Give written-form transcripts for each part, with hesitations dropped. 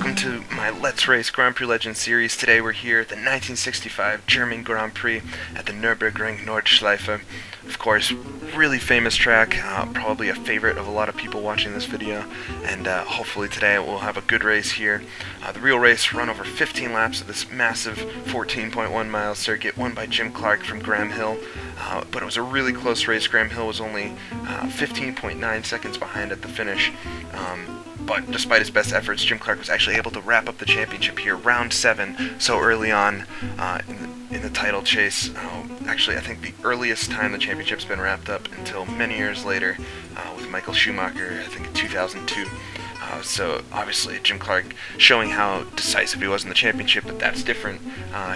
welcome to my Let's Race Grand Prix Legends series. Today we're here at the 1965 German Grand Prix at the Nürburgring Nordschleife. Of course, really famous track, probably a favorite of a lot of people watching this video, and hopefully today we'll have a good race here. The real race run over 15 laps of this massive 14.1 mile circuit, won by Jim Clark from Graham Hill. But it was a really close race. Graham Hill was only 15.9 seconds behind at the finish. But despite his best efforts, Jim Clark was actually able to wrap up the championship here, round 7, so early on in the title chase. Actually, I think the earliest time the championship's been wrapped up until many years later with Michael Schumacher, I think in 2002. So obviously Jim Clark showing how decisive he was in the championship, but that's different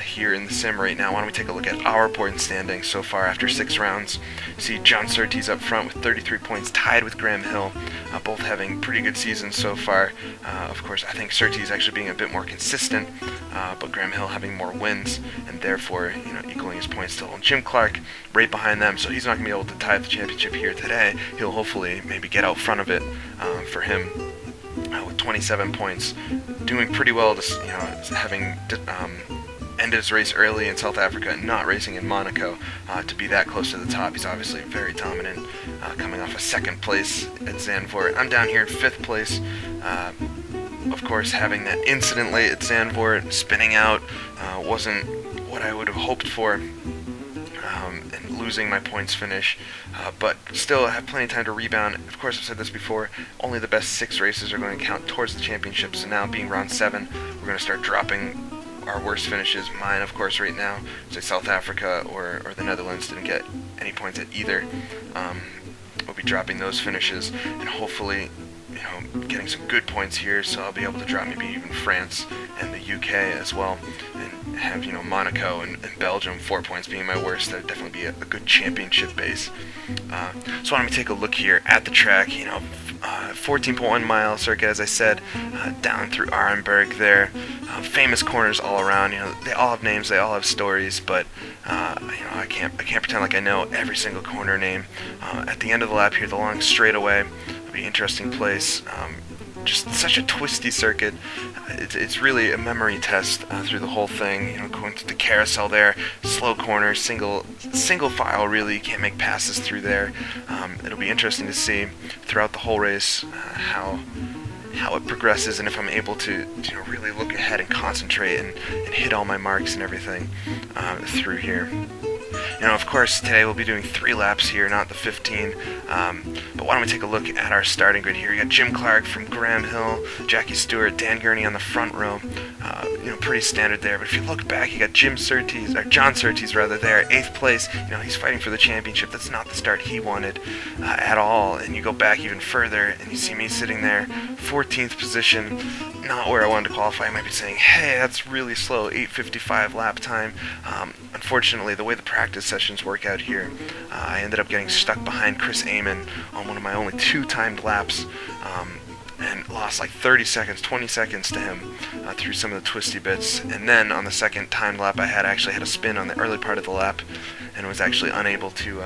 here in the sim right now. Why don't we take a look at our point standing so far after 6 rounds. You see John Surtees up front with 33 points, tied with Graham Hill, both having pretty good seasons so far. Of course, I think Surtees actually being a bit more consistent, but Graham Hill having more wins, and therefore equaling his points total. And Jim Clark right behind them, so he's not going to be able to tie the championship here today. He'll hopefully maybe get out front of it for him. With 27 points, doing pretty well, having ended his race early in South Africa and not racing in Monaco, to be that close to the top. He's obviously very dominant, coming off a 2nd place at Zandvoort. I'm down here in 5th place. Of course, having that incident late at Zandvoort, spinning out, wasn't what I would have hoped for. And losing my points finish, but still I have plenty of time to rebound. Of course, I've said this before, only the best 6 races are going to count towards the championship, so now being round 7, we're going to start dropping our worst finishes. Mine, of course, right now, say South Africa or the Netherlands didn't get any points at either. We'll be dropping those finishes, and hopefully getting some good points here, so I'll be able to drop maybe even France and the UK as well, and have Monaco and Belgium 4 points being my worst. That'd definitely be a good championship base. So why don't we take a look here at the track. 14.1 mile circuit, as I said, down through Arenberg there. Famous corners all around. They all have names, they all have stories, but I can't pretend like I know every single corner name. At the end of the lap here, the long straightaway. Be an interesting place. Just such a twisty circuit. It's really a memory test through the whole thing. Going to the carousel there, slow corner, single file. Really, you can't make passes through there. It'll be interesting to see throughout the whole race how it progresses, and if I'm able to really look ahead and concentrate and hit all my marks and everything through here. Of course, today we'll be doing 3 laps here, not the 15. But why don't we take a look at our starting grid here? You got Jim Clark from Graham Hill, Jackie Stewart, Dan Gurney on the front row. Pretty standard there. But if you look back, you got John Surtees there, 8th place. He's fighting for the championship. That's not the start he wanted at all. And you go back even further, and you see me sitting there, 14th position, not where I wanted to qualify. I might be saying, hey, that's really slow, 8:55 lap time. Unfortunately, the way the practice sessions work out here, I ended up getting stuck behind Chris Amon on one of my only 2 timed laps, and lost like 30 seconds, 20 seconds to him through some of the twisty bits. And then on the 2nd timed lap, I actually had a spin on the early part of the lap, and was actually unable to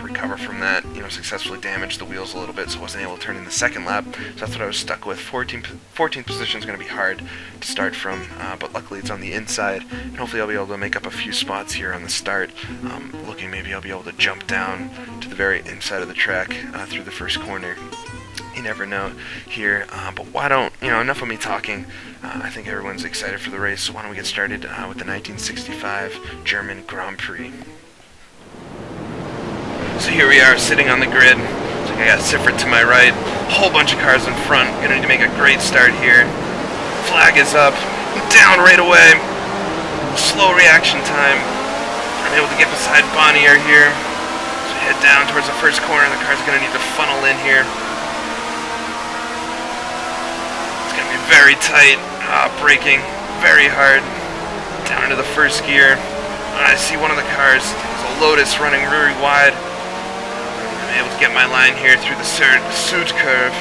recover from that. Successfully damaged the wheels a little bit, so I wasn't able to turn in the 2nd lap. So that's what I was stuck with. 14th position is going to be hard to start from, but luckily it's on the inside, and hopefully I'll be able to make up a few spots here on the start. Looking maybe I'll be able to jump down to the very inside of the track through the first corner. You never know here, but why don't, enough of me talking. I think everyone's excited for the race, so why don't we get started with the 1965 German Grand Prix. So here we are sitting on the grid. So I got Siffert to my right, a whole bunch of cars in front. Gonna need to make a great start here. Flag is up, down right away. Slow reaction time. I'm able to get beside Bonnier here. So head down towards the first corner. The car's gonna need to funnel in here. Very tight, braking very hard, down into the first gear. I see one of the cars, it's a Lotus running really wide. I'm able to get my line here through the Sud curve.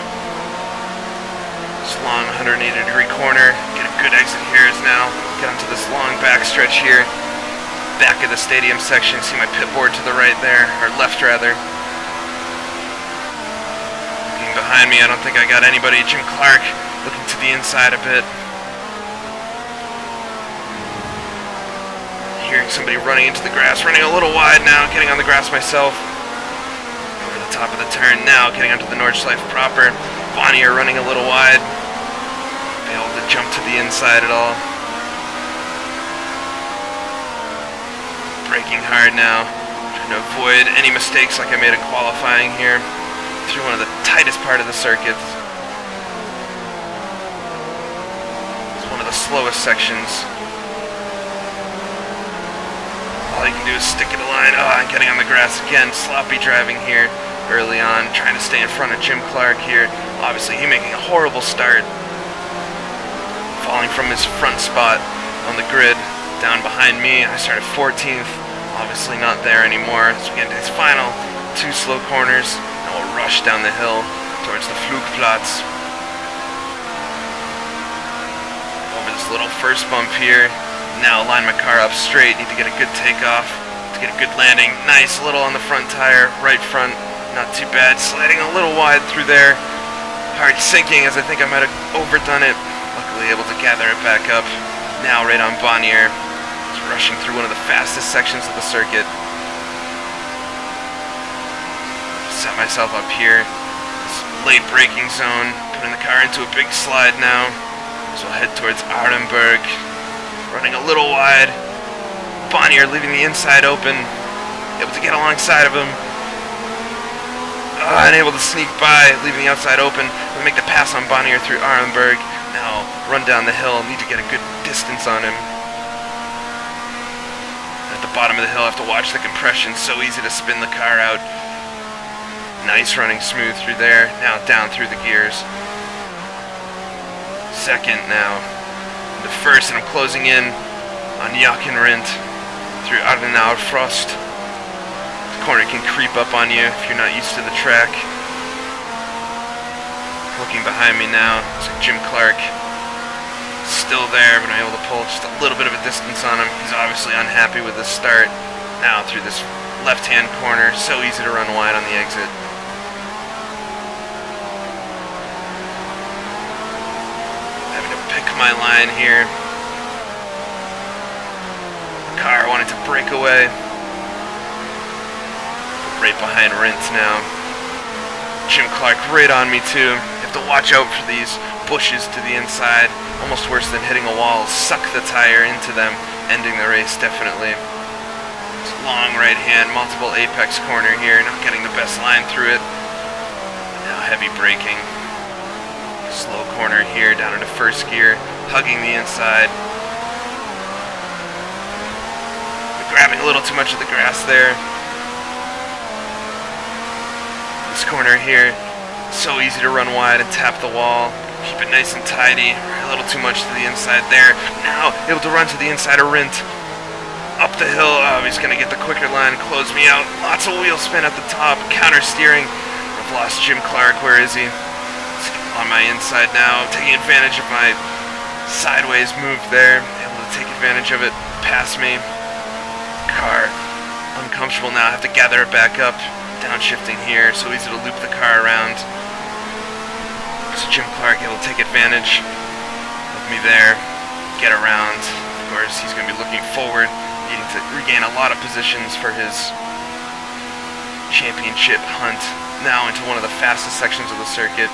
This long 180-degree corner, get a good exit here as now. Get onto this long back stretch here. Back of the stadium section, see my pit board to the right there, or left rather. Looking behind me, I don't think I got anybody. Jim Clark looking to to the inside a bit. Hearing somebody running into the grass, running a little wide now, getting on the grass myself. Over the top of the turn now, getting onto the Nordschleife proper. Bonnier running a little wide. Failed to jump to the inside at all. Braking hard now, trying to avoid any mistakes like I made in qualifying here. Through one of the tightest part of the circuits. It's one of the slowest sections. All you can do is stick to the line. Oh, I'm getting on the grass again. Sloppy driving here early on, trying to stay in front of Jim Clark here. Obviously, he making a horrible start. Falling from his front spot on the grid. Down behind me, I started 14th, obviously not there anymore. So we get into these final 2 slow corners, and we'll rush down the hill towards the Flugplatz. Over this little first bump here. Now line my car up straight, need to get a good takeoff, to get a good landing. Nice, a little on the front tire, right front, not too bad. Sliding a little wide through there. Hard sinking as I think I might have overdone it. Luckily able to gather it back up. Now right on Bonnier. Rushing through one of the fastest sections of the circuit. Set myself up here. This late braking zone. Putting the car into a big slide now. So I'll head towards Arenberg. Running a little wide. Bonnier leaving the inside open. Able to get alongside of him. Unable to sneak by, leaving the outside open. We make the pass on Bonnier through Arenberg. Now run down the hill. Need to get a good distance on him. At the bottom of the hill, I have to watch the compression. So easy to spin the car out. Nice running smooth through there. Now down through the gears. Second now. The first, and I'm closing in on Jackenrind through Adenauer Frost. The corner can creep up on you if you're not used to the track. Looking behind me now, it's like Jim Clark. Still there, but I'm able to pull just a little bit of a distance on him. He's obviously unhappy with the start. Now through this left-hand corner, so easy to run wide on the exit. Having to pick my line here. The car wanting to break away. Right behind Rindt now. Jim Clark right on me too. You have to watch out for these bushes to the inside. Almost worse than hitting a wall. Suck the tire into them, ending the race definitely. It's long right hand, multiple apex corner here, not getting the best line through it. Now heavy braking. Slow corner here, down into first gear, hugging the inside. Grabbing a little too much of the grass there. This corner here, so easy to run wide and tap the wall. Keep it nice and tidy. A little too much to the inside there. Now able to run to the inside of Rindt. Up the hill. Oh, he's going to get the quicker line. Close me out. Lots of wheel spin at the top. Counter steering. I've lost Jim Clark. Where is he? He's on my inside now. Taking advantage of my sideways move there. Able to take advantage of it. Pass me. Car uncomfortable now. I have to gather it back up. Downshifting here. So easy to loop the car around. So Jim Clark able to take advantage of me there, get around. Of course, he's going to be looking forward, needing to regain a lot of positions for his championship hunt. Now into one of the fastest sections of the circuit.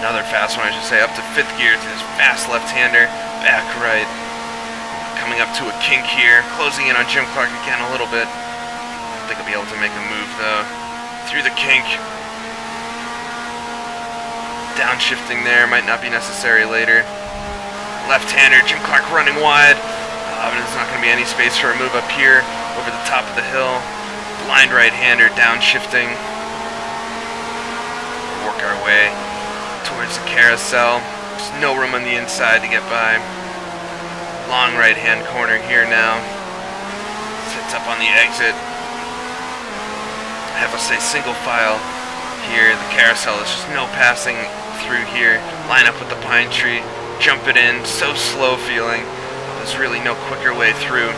Another fast one, I should say, up to 5th gear to this fast left-hander, back right. Coming up to a kink here, closing in on Jim Clark again a little bit. I think I'll be able to make a move though. Through the kink. Downshifting there, might not be necessary later. Left-hander, Jim Clark running wide. But there's not going to be any space for a move up here, over the top of the hill. Blind right-hander, downshifting. Work our way towards the carousel. There's no room on the inside to get by. Long right-hand corner here now. Sets up on the exit. I have to stay single file here. The carousel is just no passing through here. Line up with the pine tree, jump it in. So slow feeling. There's really no quicker way through.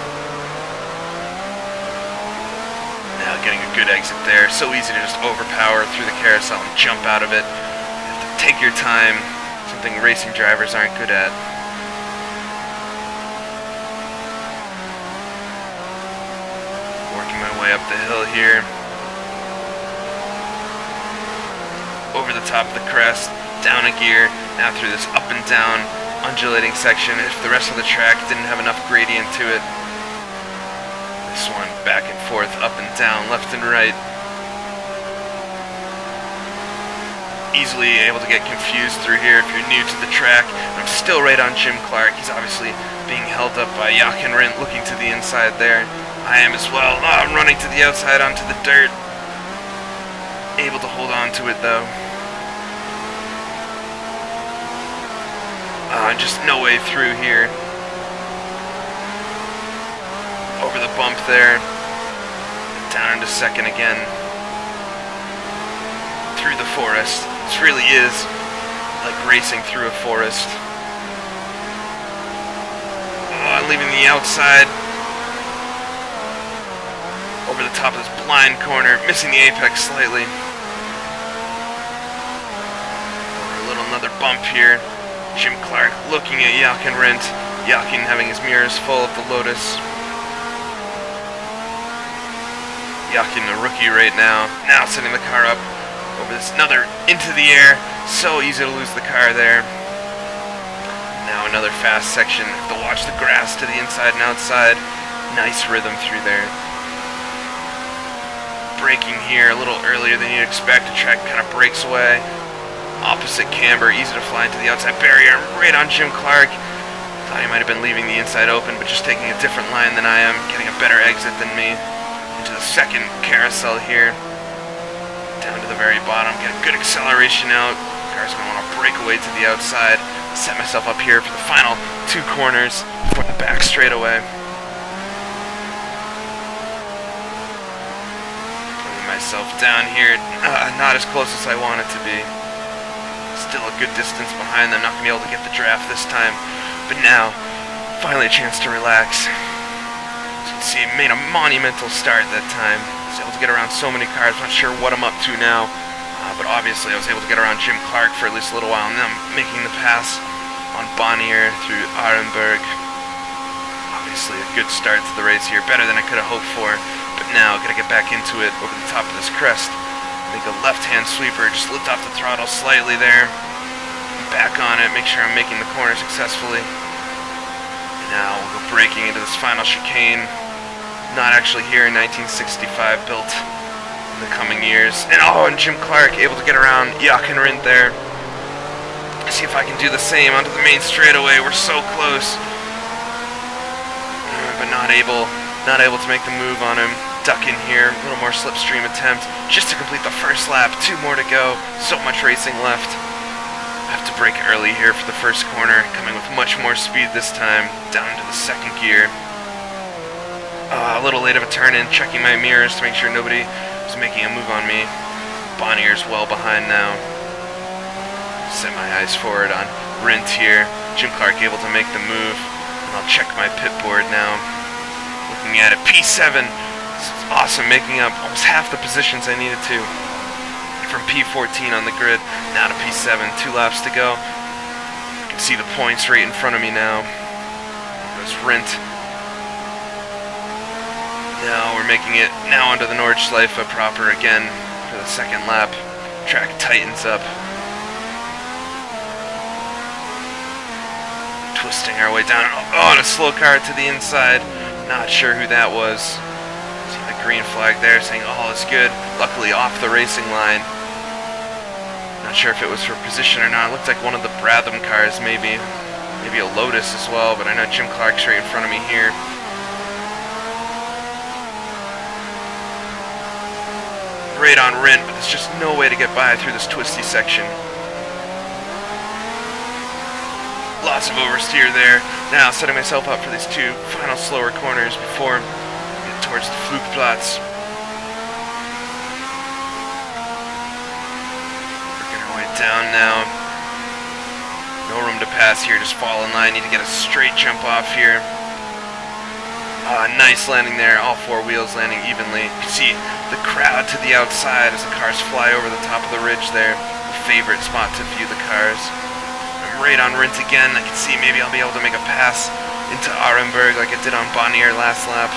Now getting a good exit there. So easy to just overpower through the carousel and jump out of it. You have to take your time, something racing drivers aren't good at. Working my way up the hill here. Over the top of the crest, down a gear, now through this up and down undulating section if the rest of the track didn't have enough gradient to it. This one back and forth, up and down, left and right. Easily able to get confused through here if you're new to the track. I'm still right on Jim Clark. He's obviously being held up by Jochen Rindt looking to the inside there. I am as well. I'm running to the outside onto the dirt. Able to hold on to it though. Just no way through here. Over the bump there. Down into second again. Through the forest. This really is like racing through a forest. Leaving the outside. Over the top of this blind corner. Missing the apex slightly. Another bump here. Jim Clark looking at Jochen Rindt. Jochen having his mirrors full of the Lotus. Jochen, a rookie right now. Now setting the car up over this another into the air. So easy to lose the car there. Now another fast section. Have to watch the grass to the inside and outside. Nice rhythm through there. Braking here a little earlier than you'd expect. The track kind of breaks away. Opposite camber, easy to fly into the outside barrier, right on Jim Clark. Thought he might have been leaving the inside open, but just taking a different line than I am, getting a better exit than me. Into the second carousel here. Down to the very bottom, get a good acceleration out. Car's going to want to break away to the outside. Set myself up here for the final two corners for the back straightaway. Putting myself down here, not as close as I want it to be. Still a good distance behind them, not going to be able to get the draft this time. But now, finally a chance to relax. As you can see, made a monumental start that time. Was able to get around so many cars, not sure what I'm up to now. But obviously I was able to get around Jim Clark for at least a little while, and then I'm making the pass on Bonnier through Arenberg. Obviously a good start to the race here, better than I could have hoped for. But now, got to get back into it over the top of this crest. Make a left-hand sweeper, just lift off the throttle slightly there. Back on it, make sure I'm making the corner successfully. Now we'll go braking into this final chicane. Not actually here in 1965, built in the coming years. And Jim Clark able to get around Jochen Rindt there. See if I can do the same onto the main straightaway. We're so close. But not able to make the move on him. Duck in here, a little more slipstream attempt just to complete the first lap. 2 more to go, so much racing left. I have to brake early here for the first corner, coming with much more speed this time, down into the second gear. A little late of a turn in, checking my mirrors to make sure nobody was making a move on me. Bonnier's well behind now. Set my eyes forward on Rindt here. Jim Clark able to make the move, and I'll check my pit board now. Looking at it, P7. Awesome, making up almost half the positions I needed to. From P14 on the grid, now to P7, 2 laps to go. You can see the points right in front of me now. There's Rindt. Now we're making it now onto the Nordschleife proper again for the second lap. Track tightens up. Twisting our way down. And a slow car to the inside. Not sure who that was. See the green flag there saying all is good. Luckily off the racing line. Not sure if it was for position or not. It looked like one of the Bratham cars, maybe a Lotus as well, but I know Jim Clark's right in front of me here. Right on Rindt, but there's just no way to get by through this twisty section. Lots of oversteer there. Now setting myself up for these 2 final slower corners before I get towards the Flugplatz. Working our way down now. No room to pass here, just fall in line. Need to get a straight jump off here. Nice landing there, all 4 wheels landing evenly. You can see the crowd to the outside as the cars fly over the top of the ridge there. favorite spot to view the cars. I'm right on Rindt again. I can see maybe I'll be able to make a pass into Arenberg like I did on Bonnier last lap.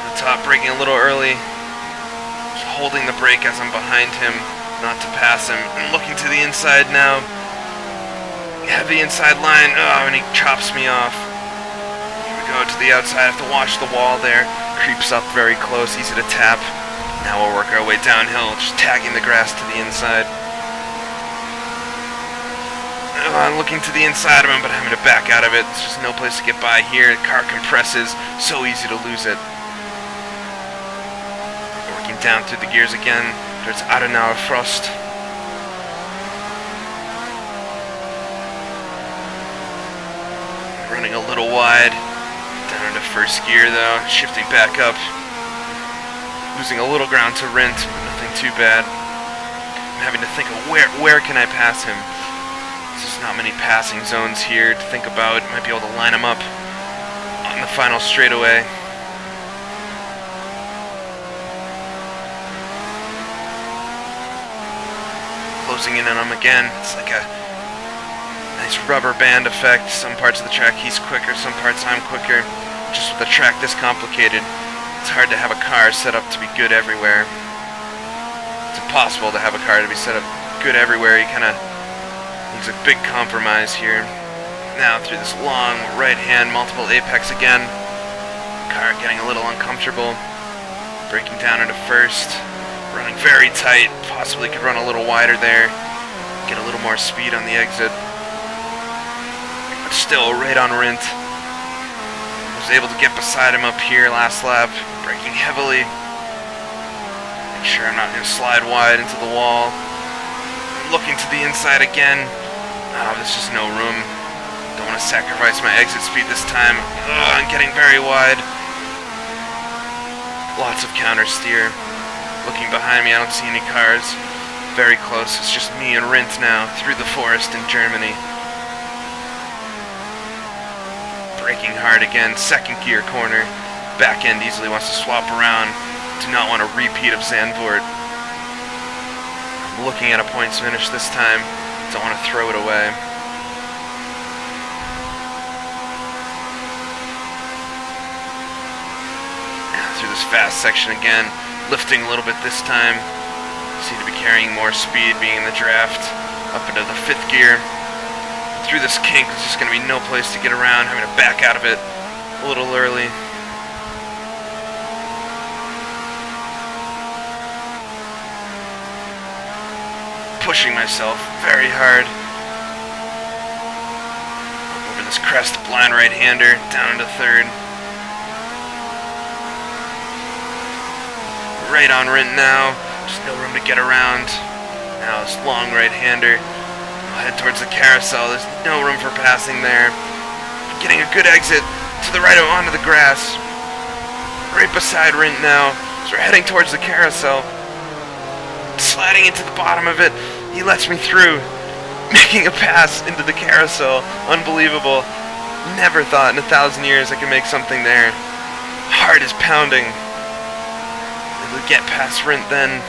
The top braking a little early. Just holding the brake as I'm behind him, not to pass him. I'm looking to the inside now. Heavy inside line. Oh, and he chops me off. Here we go to the outside. I have to watch the wall there. Creeps up very close, easy to tap. Now we'll work our way downhill, just tagging the grass to the inside. I'm looking to the inside of him, but I'm having to back out of it. There's just no place to get by here. The car compresses, so easy to lose it. Working down through the gears again towards Adenauer Frost. Running a little wide. Down into first gear though, shifting back up. Losing a little ground to Rindt, but nothing too bad. I'm having to think of where can I pass him. There's just not many passing zones here to think about. Might be able to line him up on the final straightaway. Closing in on him again. It's like a nice rubber band effect. Some parts of the track he's quicker, some parts I'm quicker. Just with the track this complicated, it's hard to have a car set up to be good everywhere. It's impossible to have a car to be set up good everywhere. You kind of needs a big compromise here. Now through this long right hand, multiple apex again. Car getting a little uncomfortable. Breaking down into first. Running very tight. Possibly could run a little wider there. Get a little more speed on the exit. But still right on Rindt. Was able to get beside him up here last lap, braking heavily. Make sure I'm not going to slide wide into the wall. Looking to the inside again. There's just no room. Don't want to sacrifice my exit speed this time. I'm getting very wide. Lots of counter steer. Looking behind me, I don't see any cars. Very close. It's just me and Rindt now through the forest in Germany. Braking hard again, second gear corner. Back end easily wants to swap around. Do not want a repeat of Zandvoort. I'm looking at a points finish this time. Don't want to throw it away. Through this fast section again. Lifting a little bit this time. Seem to be carrying more speed being in the draft. Up into the fifth gear. Through this kink, there's just going to be no place to get around. Having to back out of it a little early. Pushing myself very hard. Over this crest, blind right-hander, down into third. Right on Rindt now. Just no room to get around. Now this long right-hander. Head towards the carousel. There's no room for passing there. Getting a good exit to the right onto the grass. Right beside Rindt now. So we're heading towards the carousel. Sliding into the bottom of it. He lets me through. Making a pass into the carousel. Unbelievable. Never thought in 1,000 years I could make something there. Heart is pounding. Able to get past Rindt then.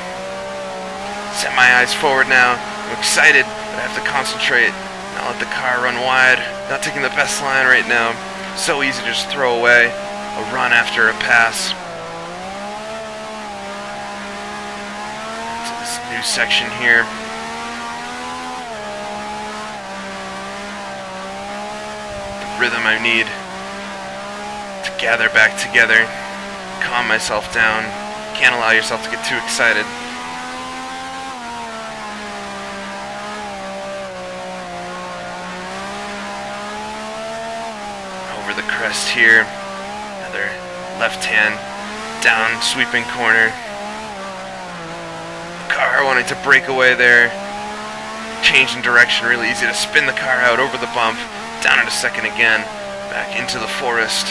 Set my eyes forward now. I'm excited. I have to concentrate, not let the car run wide, not taking the best line right now. So easy to just throw away a run after a pass. To this new section here. The rhythm I need to gather back together, calm myself down. Can't allow yourself to get too excited. The crest here, another left hand down sweeping corner. The car wanting to break away there, change in direction, really easy to spin the car out over the bump, down into second again, back into the forest,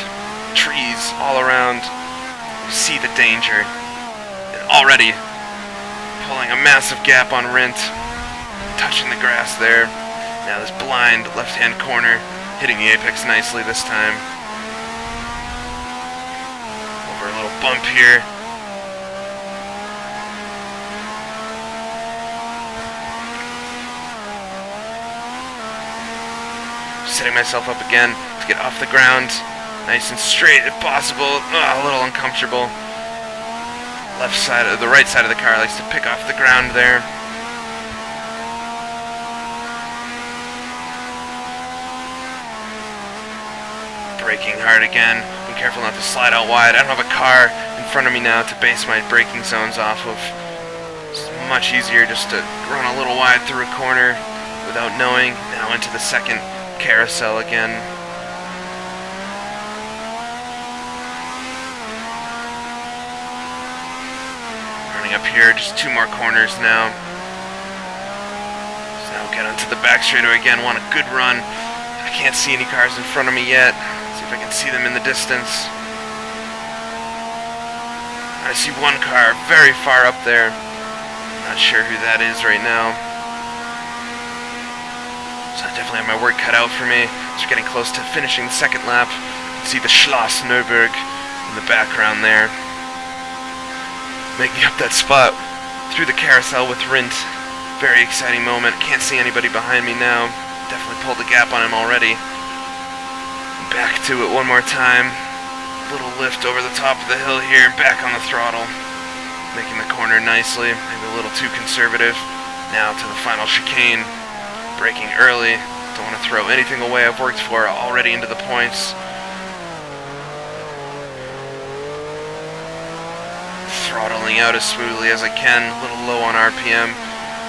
trees all around. You see the danger, and already pulling a massive gap on Rindt, touching the grass there. Now this blind left hand corner. Hitting the apex nicely this time. Over a little bump here. setting myself up again to get off the ground. Nice and straight if possible. A little uncomfortable. The right side of the car likes to pick off the ground there. Braking hard again. Be careful not to slide out wide. I don't have a car in front of me now to base my braking zones off of. It's much easier just to run a little wide through a corner without knowing. Now into the second carousel again. Running up here, just 2 more corners now. So now get onto the back straightaway again. Want a good run. I can't see any cars in front of me yet. See if I can see them in the distance. I see one car very far up there. Not sure who that is right now. So I definitely have my work cut out for me. So we're getting close to finishing the second lap. You can see the Schloss Nürburg in the background there. Making up that spot through the carousel with Rindt. Very exciting moment. Can't see anybody behind me now. Definitely pulled a gap on him already. Back to it one more time. Little lift over the top of the hill here and back on the throttle. Making the corner nicely. Maybe a little too conservative. Now to the final chicane. Braking early. Don't want to throw anything away I've worked for already into the points. Throttling out as smoothly as I can. A little low on RPM.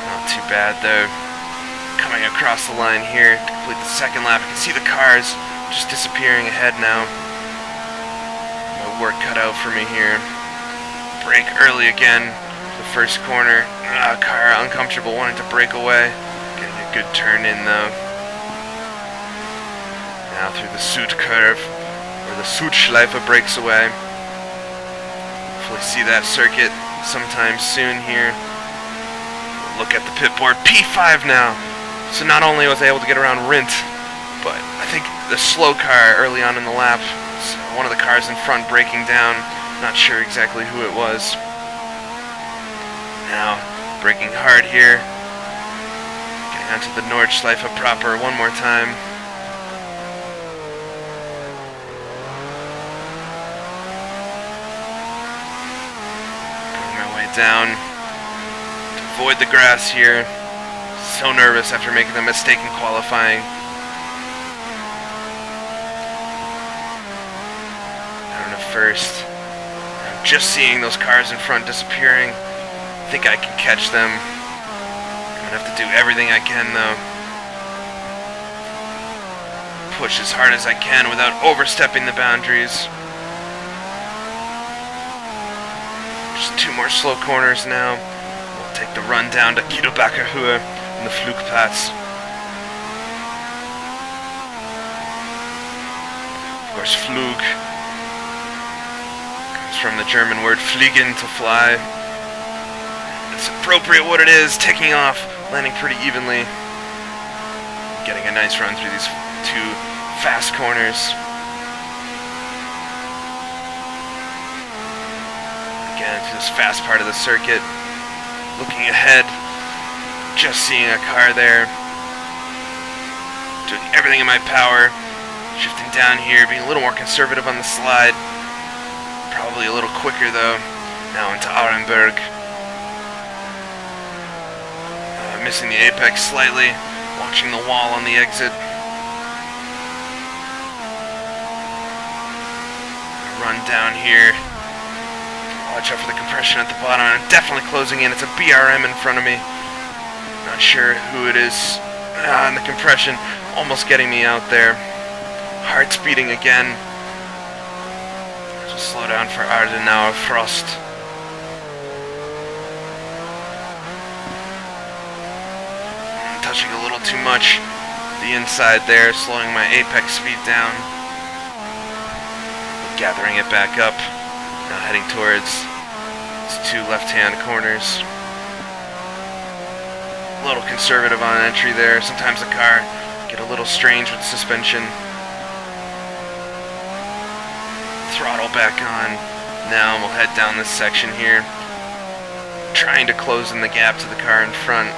Not too bad though. Coming across the line here to complete the second lap. You can see the cars just disappearing ahead now. My work cut out for me here. Brake early again. The first corner. Car uncomfortable, wanting to break away. Getting a good turn in though. Now through the Süd curve, where the Nordschleife breaks away. Hopefully see that circuit sometime soon here. Look at the pit board. P5 now. So not only was I able to get around Rindt, but I think the slow car early on in the lap, one of the cars in front breaking down. Not sure exactly who it was. Now, braking hard here. Getting onto the Nordschleife proper one more time. Going my way down to avoid the grass here. So nervous after making the mistake in qualifying. Down to first. I'm just seeing those cars in front disappearing. I think I can catch them. I'm gonna have to do everything I can though. Push as hard as I can without overstepping the boundaries. Just 2 more slow corners now. We'll take the run down to Kilobacher Höhe in the Flugplatz. Of course, Flug comes from the German word fliegen, to fly. It's appropriate what it is, taking off, landing pretty evenly. Getting a nice run through these 2 fast corners. Again, to this fast part of the circuit. Looking ahead. Just seeing a car there. Doing everything in my power. Shifting down here, being a little more conservative on the slide. Probably a little quicker though. Now into Arenberg. Missing the apex slightly. Watching the wall on the exit. Run down here. Watch out for the compression at the bottom. I'm definitely closing in. It's a BRM in front of me. Not sure who it is. And the compression almost getting me out there. Heart's beating again. Just slow down for Ardenauer Frost. Touching a little too much. The inside there, slowing my apex speed down. Gathering it back up. Now heading towards these 2 left-hand corners. A little conservative on entry there. Sometimes the car get a little strange with suspension. Throttle back on. Now we'll head down this section here. Trying to close in the gap to the car in front.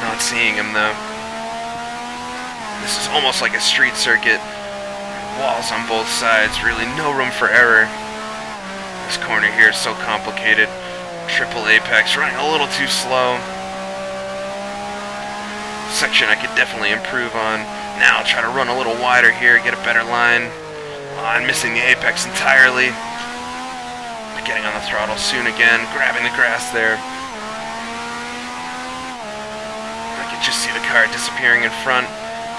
Not seeing him though. This is almost like a street circuit. Walls on both sides, really no room for error. This corner here is so complicated. Triple apex, running a little too slow. Section I could definitely improve on. Now I'll try to run a little wider here, get a better line. I'm missing the apex entirely. Getting on the throttle soon again, grabbing the grass there. I can just see the car disappearing in front.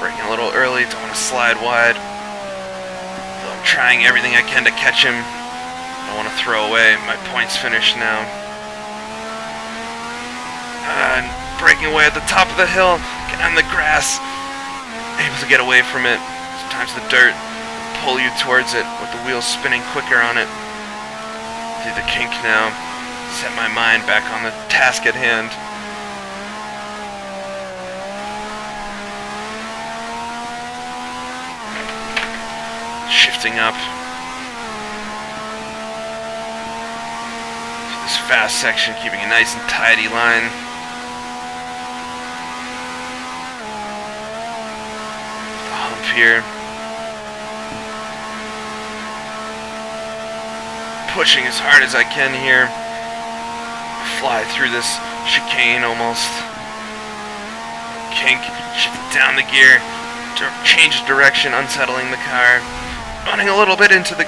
Braking a little early, don't want to slide wide. So I'm trying everything I can to catch him. I don't want to throw away. My point's finished now. Breaking away at the top of the hill, get on the grass. Able to get away from it. Sometimes the dirt will pull you towards it with the wheels spinning quicker on it. Through the kink now. Set my mind back on the task at hand. Shifting up. Through this fast section, keeping a nice and tidy line. Here, pushing as hard as I can here, fly through this chicane almost. Kink, shift down the gear, change direction, unsettling the car, running a little bit into the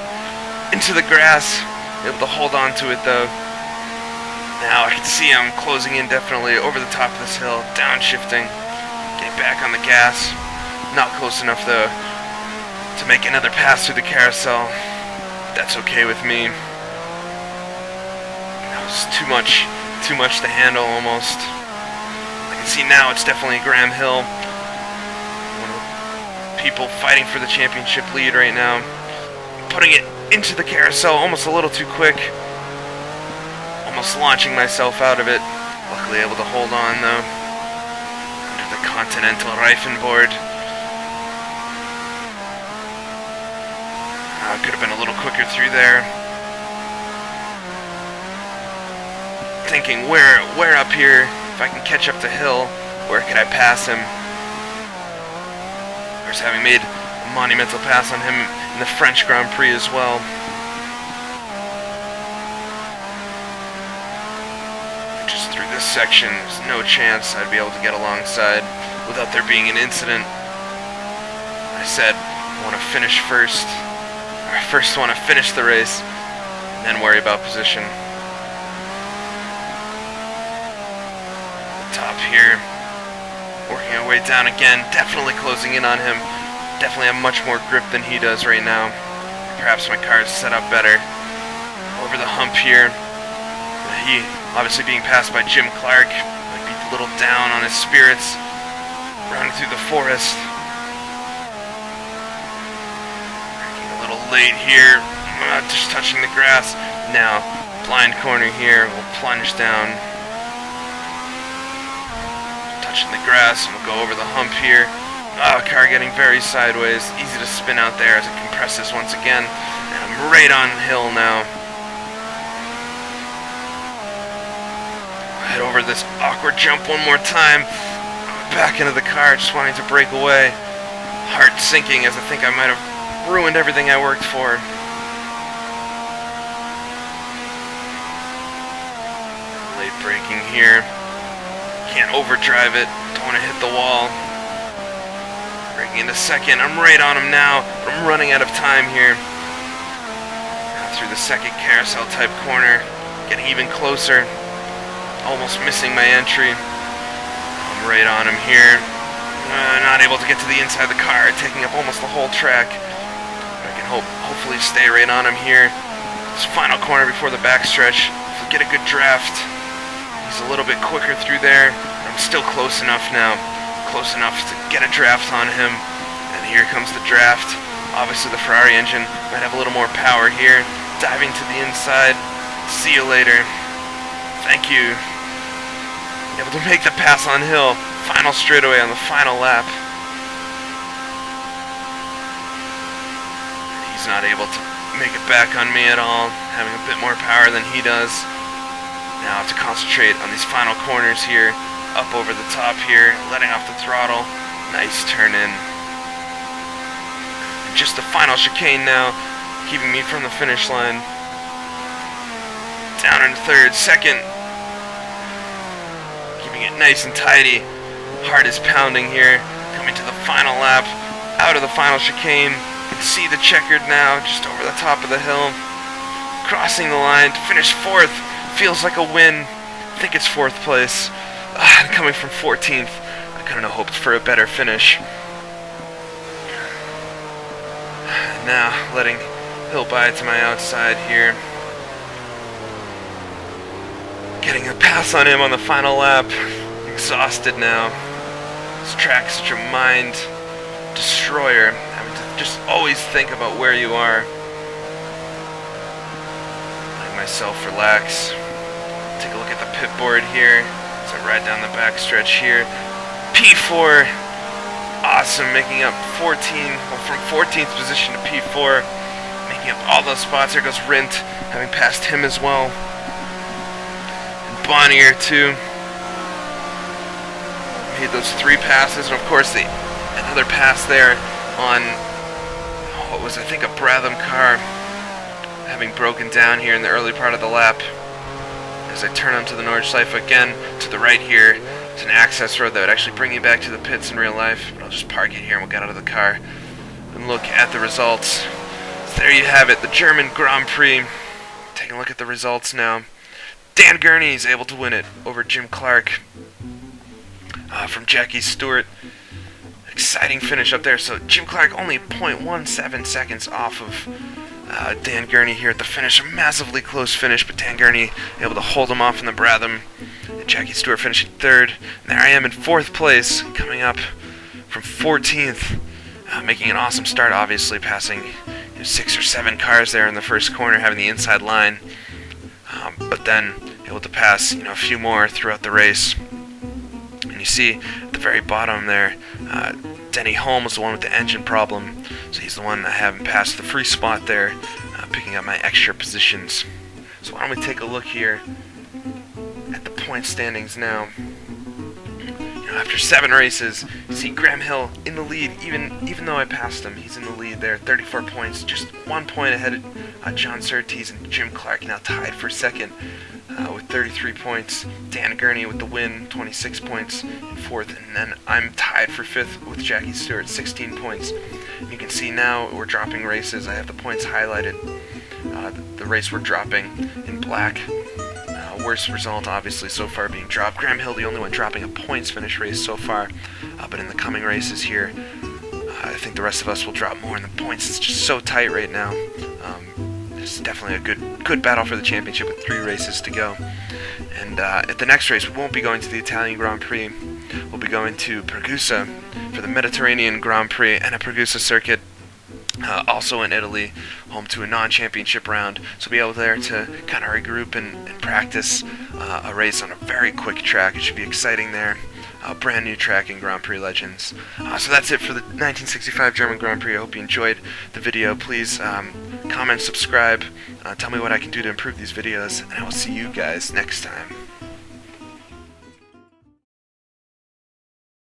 grass, able to hold on to it though. Now I can see I'm closing in definitely over the top of this hill, downshifting, getting back on the gas. Not close enough though to make another pass through the carousel. That's okay with me. That was too much to handle almost. I can see now it's definitely Graham Hill. One of the people fighting for the championship lead right now. Putting it into the carousel almost a little too quick. Almost launching myself out of it. Luckily able to hold on though. Under the Continental Reifen board. Could have been a little quicker through there. Thinking where up here, if I can catch up the hill, where could I pass him? Of course, having made a monumental pass on him in the French Grand Prix as well. Just through this section, there's no chance I'd be able to get alongside without there being an incident. I said I want to finish first. I first want to finish the race, and then worry about position. The top here, working our way down again, definitely closing in on him. Definitely have much more grip than he does right now. Perhaps my car is set up better. Over the hump here, he obviously being passed by Jim Clark, might be a little down on his spirits, running through the forest. Late here, just touching the grass. Now, blind corner here, we'll plunge down. Touching the grass, and we'll go over the hump here. Car getting very sideways, easy to spin out there as it compresses once again. And I'm right on hill now. Head over this awkward jump one more time. Back into the car, just wanting to break away. Heart sinking as I think I might have ruined everything I worked for. Late braking here. Can't overdrive it. Don't want to hit the wall. Braking into second. I'm right on him now, but I'm running out of time here. Now through the second carousel type corner. Getting even closer. Almost missing my entry. I'm right on him here. Not able to get to the inside of the car, taking up almost the whole track. Hopefully stay right on him here. This final corner before the backstretch. If we get a good draft, he's a little bit quicker through there. I'm still close enough now. Close enough to get a draft on him. And here comes the draft. Obviously the Ferrari engine might have a little more power here. Diving to the inside. See you later. Thank you. Able to make the pass on hill. Final straightaway on the final lap. He's not able to make it back on me at all, having a bit more power than he does. Now I have to concentrate on these final corners here, up over the top here, letting off the throttle. Nice turn in. Just the final chicane now, keeping me from the finish line. Down in third, second. Keeping it nice and tidy. Heart is pounding here. Coming to the final lap. Out of the final chicane. You can see the checkered now, just over the top of the hill. Crossing the line to finish fourth. Feels like a win. I think it's fourth place. Coming from 14th. I couldn't have hoped for a better finish. Now letting Hill by to my outside here. Getting a pass on him on the final lap. Exhausted now. This track's such a mind destroyer. Having to just always think about where you are. Letting myself relax. Take a look at the pit board here as I ride down the backstretch here. P4. Awesome, making up 14, well, from 14th position to P4, making up all those spots. There goes Rint, having passed him as well. And Bonnier too. Made those 3 passes, and of course another pass there on what was, I think, a Bratham car, having broken down here in the early part of the lap. As I turn onto the Nordschleife again, to the right here, it's an access road that would actually bring you back to the pits in real life. But I'll just park it here and we'll get out of the car and look at the results. So there you have it, the German Grand Prix. Taking a look at the results now. Dan Gurney is able to win it over Jim Clark from Jackie Stewart. Exciting finish up there. So Jim Clark only 0.17 seconds off of Dan Gurney here at the finish. A massively close finish, but Dan Gurney able to hold him off in the Bratham. And Jackie Stewart finishing third. And there I am in fourth place, coming up from 14th. Making an awesome start, obviously, passing 6 or 7 cars there in the first corner, having the inside line. But then able to pass a few more throughout the race. And you see at the very bottom there, Denny Holmes, the one with the engine problem. So he's the one I haven't passed the free spot there, picking up my extra positions. So why don't we take a look here at the point standings now. After 7 races, you see Graham Hill in the lead, even though I passed him. He's in the lead there, 34 points, just 1 point ahead of John Surtees, and Jim Clark now tied for second with 33 points. Dan Gurney with the win, 26 points in fourth, and then I'm tied for fifth with Jackie Stewart, 16 points. And you can see now we're dropping races. I have the points highlighted. The race we're dropping in black. Worst result, obviously, so far being dropped. Graham Hill, the only one dropping a points finish race so far. But in the coming races here, I think the rest of us will drop more. And the points is just so tight right now. It's definitely a good battle for the championship with 3 races to go. And at the next race, we won't be going to the Italian Grand Prix. We'll be going to Pergusa for the Mediterranean Grand Prix and a Pergusa circuit. Also in Italy, home to a non-championship round, so be able there to kind of regroup and practice a race on a very quick track. It should be exciting there. Brand new track in Grand Prix Legends. So that's it for the 1965 German Grand Prix. I hope you enjoyed the video. Please comment, subscribe, tell me what I can do to improve these videos, and I will see you guys next time.